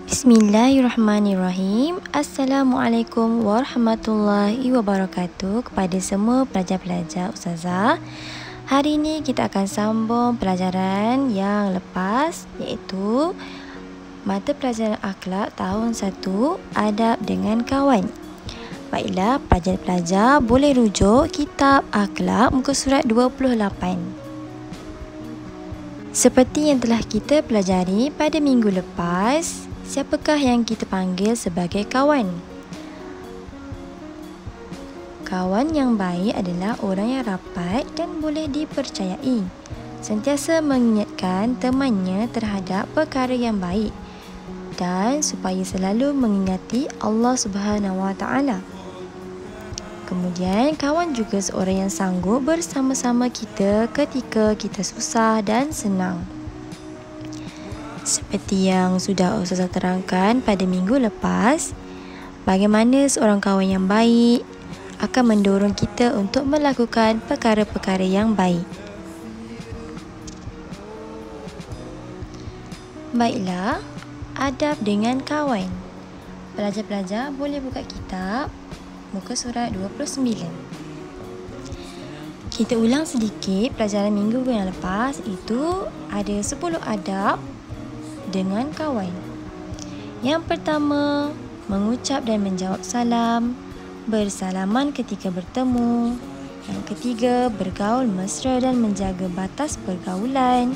Bismillahirrahmanirrahim. Assalamualaikum warahmatullahi wabarakatuh kepada semua pelajar-pelajar Ustazah. Hari ini kita akan sambung pelajaran yang lepas, iaitu mata pelajaran akhlak tahun 1, adab dengan kawan. Baiklah, pelajar-pelajar boleh rujuk kitab akhlak muka surat 28. Seperti yang telah kita pelajari pada minggu lepas, siapakah yang kita panggil sebagai kawan? Kawan yang baik adalah orang yang rapat dan boleh dipercayai, sentiasa mengingatkan temannya terhadap perkara yang baik dan supaya selalu mengingati Allah Subhanahu Wa Taala. Kemudian, kawan juga seorang yang sanggup bersama-sama kita ketika kita susah dan senang. Seperti yang sudah Ustazah terangkan pada minggu lepas, bagaimana seorang kawan yang baik akan mendorong kita untuk melakukan perkara-perkara yang baik. Baiklah, adab dengan kawan. Pelajar-pelajar boleh buka kitab muka surat 29. Kita ulang sedikit pelajaran minggu yang lepas, itu ada 10 adab dengan kawan. Yang pertama, mengucap dan menjawab salam, bersalaman ketika bertemu. Yang ketiga, bergaul mesra dan menjaga batas pergaulan.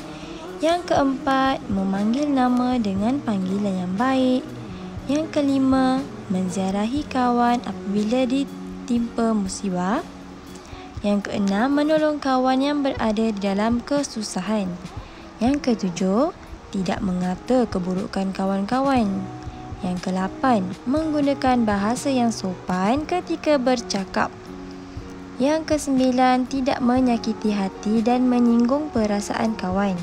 Yang keempat, memanggil nama dengan panggilan yang baik. Yang kelima, menziarahi kawan apabila ditimpa musibah. Yang keenam, menolong kawan yang berada di dalam kesusahan. Yang ketujuh, tidak mengata keburukan kawan-kawan. Yang ke-8, menggunakan bahasa yang sopan ketika bercakap. Yang ke-9, tidak menyakiti hati dan menyinggung perasaan kawan.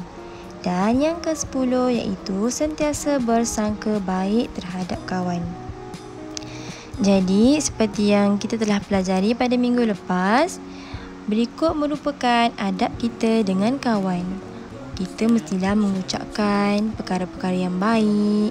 Dan yang ke-10 iaitu sentiasa bersangka baik terhadap kawan. Jadi, seperti yang kita telah pelajari pada minggu lepas, berikut merupakan adab kita dengan kawan. Kita mestilah mengucapkan perkara-perkara yang baik.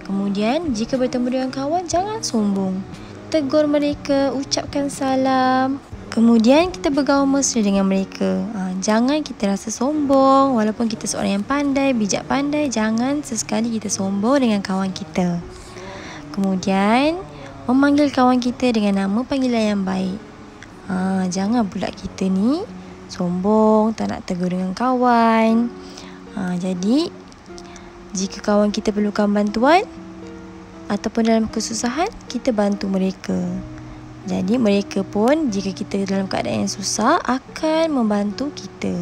Kemudian, jika bertemu dengan kawan, jangan sombong. Tegur mereka, ucapkan salam. Kemudian, kita bergaul mesra dengan mereka. Jangan kita rasa sombong. Walaupun kita seorang yang pandai, bijak pandai, jangan sesekali kita sombong dengan kawan kita. Kemudian, memanggil kawan kita dengan nama panggilan yang baik. Jangan pula kita ni sombong, tak nak tegur dengan kawan. Jadi, jika kawan kita perlukan bantuan ataupun dalam kesusahan, kita bantu mereka. Jadi, mereka pun jika kita dalam keadaan yang susah akan membantu kita.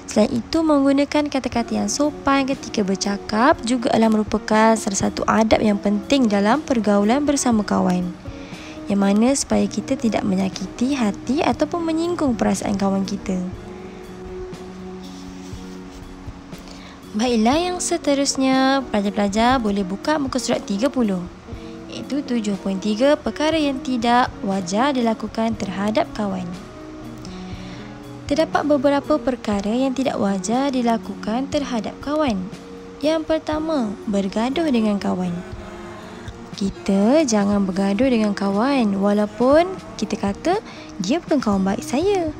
Selain itu, menggunakan kata-kata yang sopan ketika bercakap juga adalah merupakan salah satu adab yang penting dalam pergaulan bersama kawan. Yang mana supaya kita tidak menyakiti hati ataupun menyinggung perasaan kawan kita. Baiklah, yang seterusnya, pelajar-pelajar boleh buka muka surat 30. Iaitu 7.3 perkara yang tidak wajar dilakukan terhadap kawan. Terdapat beberapa perkara yang tidak wajar dilakukan terhadap kawan. Yang pertama, bergaduh dengan kawan. Kita jangan bergaduh dengan kawan walaupun kita kata dia bukan kawan baik saya.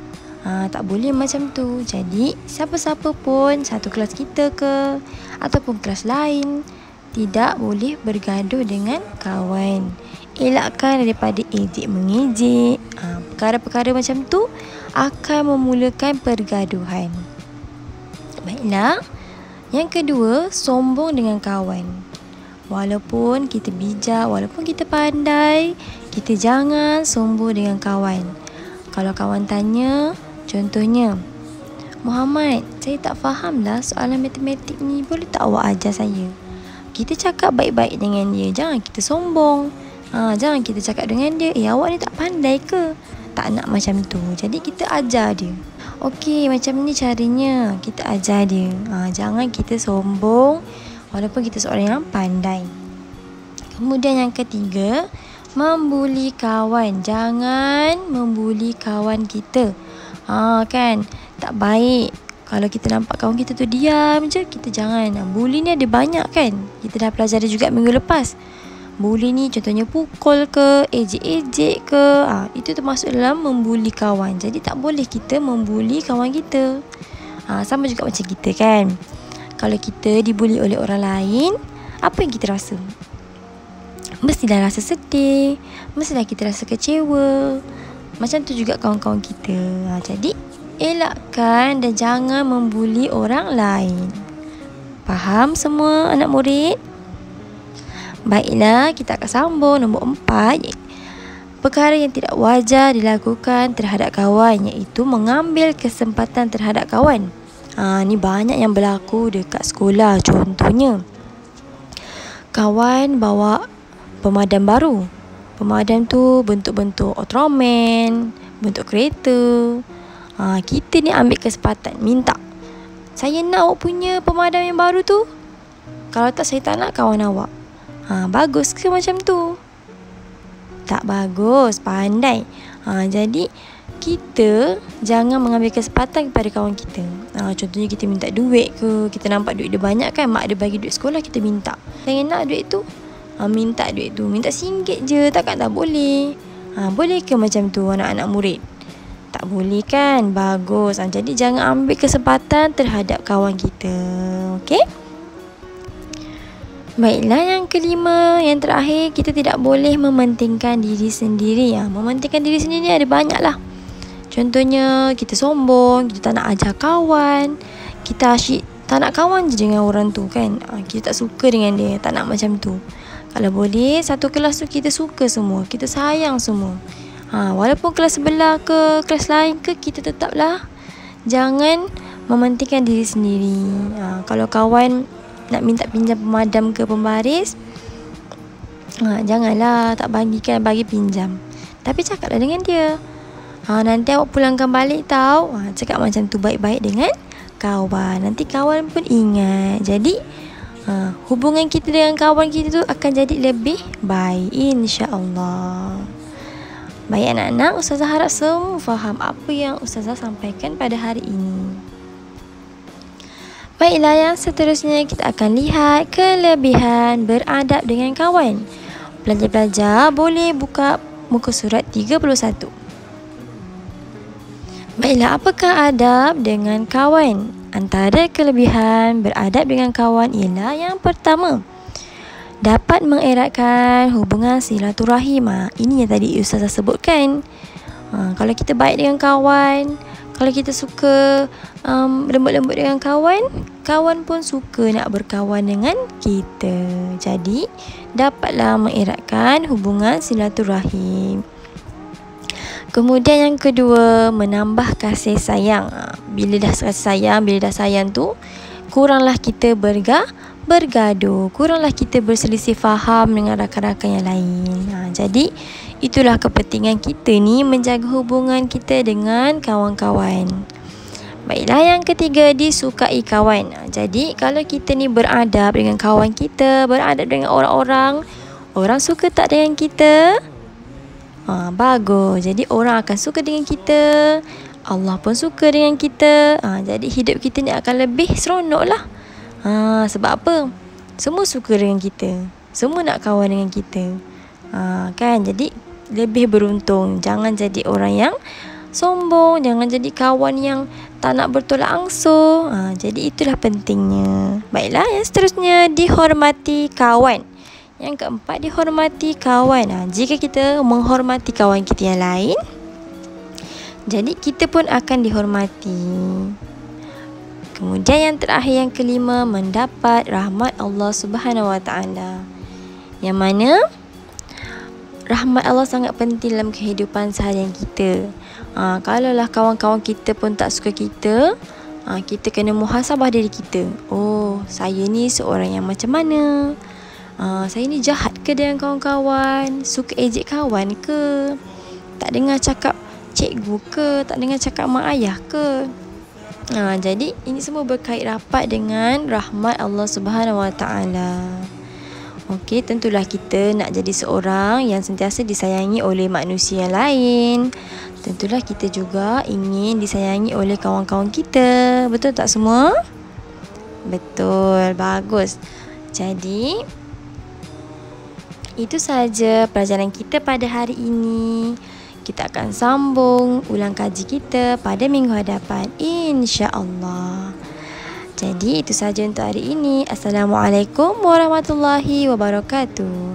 Tak boleh macam tu. Jadi, siapa-siapa pun, satu kelas kita ke ataupun kelas lain, tidak boleh bergaduh dengan kawan. Elakkan daripada ejek-mengejek. Perkara-perkara macam tu akan memulakan pergaduhan. Baiklah. Yang kedua, sombong dengan kawan. Walaupun kita bijak, walaupun kita pandai, kita jangan sombong dengan kawan. Kalau kawan tanya, contohnya, Muhammad, saya tak fahamlah soalan matematik ni, boleh tak awak ajar saya? Kita cakap baik-baik dengan dia, jangan kita sombong. Jangan kita cakap dengan dia, awak ni tak pandai ke? Tak nak macam tu. Jadi kita ajar dia. Okey, macam ni caranya, kita ajar dia. Jangan kita sombong walaupun kita seorang yang pandai. Kemudian yang ketiga, membuli kawan. Jangan membuli kawan kita. Kan, tak baik Kalau kita nampak kawan kita tu diam je, kita jangan. Bully ni ada banyak kan. Kita dah pelajari juga minggu lepas. Bully ni contohnya pukul ke, ejek-ejek ke, itu termasuk dalam membuli kawan. Jadi tak boleh kita membuli kawan kita. Sama juga macam kita kan. Kalau kita dibuli oleh orang lain, apa yang kita rasa? Mestilah rasa sedih, mestilah kita rasa kecewa. Macam tu juga kawan-kawan kita. Jadi elakkan dan jangan membuli orang lain. Faham semua anak murid? Baiklah, kita akan sambung nombor 4. Perkara yang tidak wajar dilakukan terhadap kawan, iaitu mengambil kesempatan terhadap kawan. Ni banyak yang berlaku dekat sekolah. Contohnya, kawan bawa pemadam baru. Pemadam tu bentuk-bentuk Ultraman, bentuk kereta. Kita ni ambil kesempatan, minta, saya nak awak punya pemadam yang baru tu. Kalau tak, saya tak nak kawan awak. Bagus ke macam tu? Tak bagus, pandai. Jadi kita jangan mengambil kesempatan kepada kawan kita. Contohnya kita minta duit ke, kita nampak duit dia banyak kan, mak dia bagi duit sekolah, kita minta, saya nak duit tu. Minta duit tu, minta RM1 je, takkan tak boleh. Boleh ke macam tu anak-anak murid? Tak boleh kan? Bagus. Jadi jangan ambil kesempatan terhadap kawan kita. Okey? Baiklah, yang kelima, yang terakhir, kita tidak boleh mementingkan diri sendiri. Mementingkan diri sendiri ada banyak lah. Contohnya, kita sombong, kita tak nak ajar kawan, kita asyik tak nak kawan je dengan orang tu kan. Kita tak suka dengan dia, tak nak macam tu. Kalau boleh, satu kelas tu kita suka semua, kita sayang semua. Walaupun kelas sebelah ke, kelas lain ke, kita tetaplah jangan mementingkan diri sendiri. Kalau kawan nak minta pinjam pemadam ke pembaris, janganlah tak bagikan, bagi pinjam. Tapi cakaplah dengan dia. Nanti awak pulangkan balik tau. Cakap macam tu baik-baik dengan kawan. Nanti kawan pun ingat. Jadi hubungan kita dengan kawan kita tu akan jadi lebih baik, insya-Allah. Baik anak-anak, Ustazah harap semua faham apa yang Ustazah sampaikan pada hari ini. Baiklah, yang seterusnya kita akan lihat kelebihan beradab dengan kawan. Pelajar-pelajar boleh buka muka surat 31. Baiklah, apakah adab dengan kawan? Antara kelebihan beradab dengan kawan ialah yang pertama, dapat mengeratkan hubungan silaturahim. Ini yang tadi Ustazah sebutkan. Kalau kita baik dengan kawan, kalau kita suka lembut-lembut dengan kawan, kawan pun suka nak berkawan dengan kita. Jadi dapatlah mengeratkan hubungan silaturahim. Kemudian yang kedua, menambah kasih sayang. Bila dah kasih sayang, bila dah sayang tu, kuranglah kita bergaduh, kuranglah kita berselisih faham dengan rakan-rakan yang lain. Jadi itulah kepentingan kita ni, menjaga hubungan kita dengan kawan-kawan. Baiklah, yang ketiga, disukai kawan. Jadi kalau kita ni beradab dengan kawan kita, beradab dengan orang-orang, orang suka tak dengan kita? Bagus. Jadi orang akan suka dengan kita, Allah pun suka dengan kita. Jadi hidup kita ni akan lebih seronok lah. Sebab apa? Semua suka dengan kita, semua nak kawan dengan kita. Kan? Jadi lebih beruntung. Jangan jadi orang yang sombong, jangan jadi kawan yang tak nak bertolak ansur. Jadi itulah pentingnya. Baiklah, yang seterusnya, dihormati kawan. Yang keempat, dihormati kawan. Jika kita menghormati kawan kita yang lain, jadi kita pun akan dihormati. Kemudian yang terakhir, yang kelima, mendapat rahmat Allah Subhanahu Wa Taala. Yang mana rahmat Allah sangat penting dalam kehidupan seharian kita. Kalaulah kawan-kawan kita pun tak suka kita, kita kena muhasabah diri kita. Oh, saya ni seorang yang macam mana? Saya ni jahat ke dengan kawan-kawan? Suka ejek kawan ke? Tak dengar cakap cikgu ke? Tak dengar cakap mak ayah ke? Jadi ini semua berkait rapat dengan rahmat Allah Subhanahu Wa Taala. Okey, tentulah kita nak jadi seorang yang sentiasa disayangi oleh manusia lain. Tentulah kita juga ingin disayangi oleh kawan-kawan kita. Betul tak semua? Betul, bagus. Jadi, itu sahaja pelajaran kita pada hari ini. Kita akan sambung ulang kaji kita pada minggu hadapan, insya-Allah. Jadi, itu sahaja untuk hari ini. Assalamualaikum warahmatullahi wabarakatuh.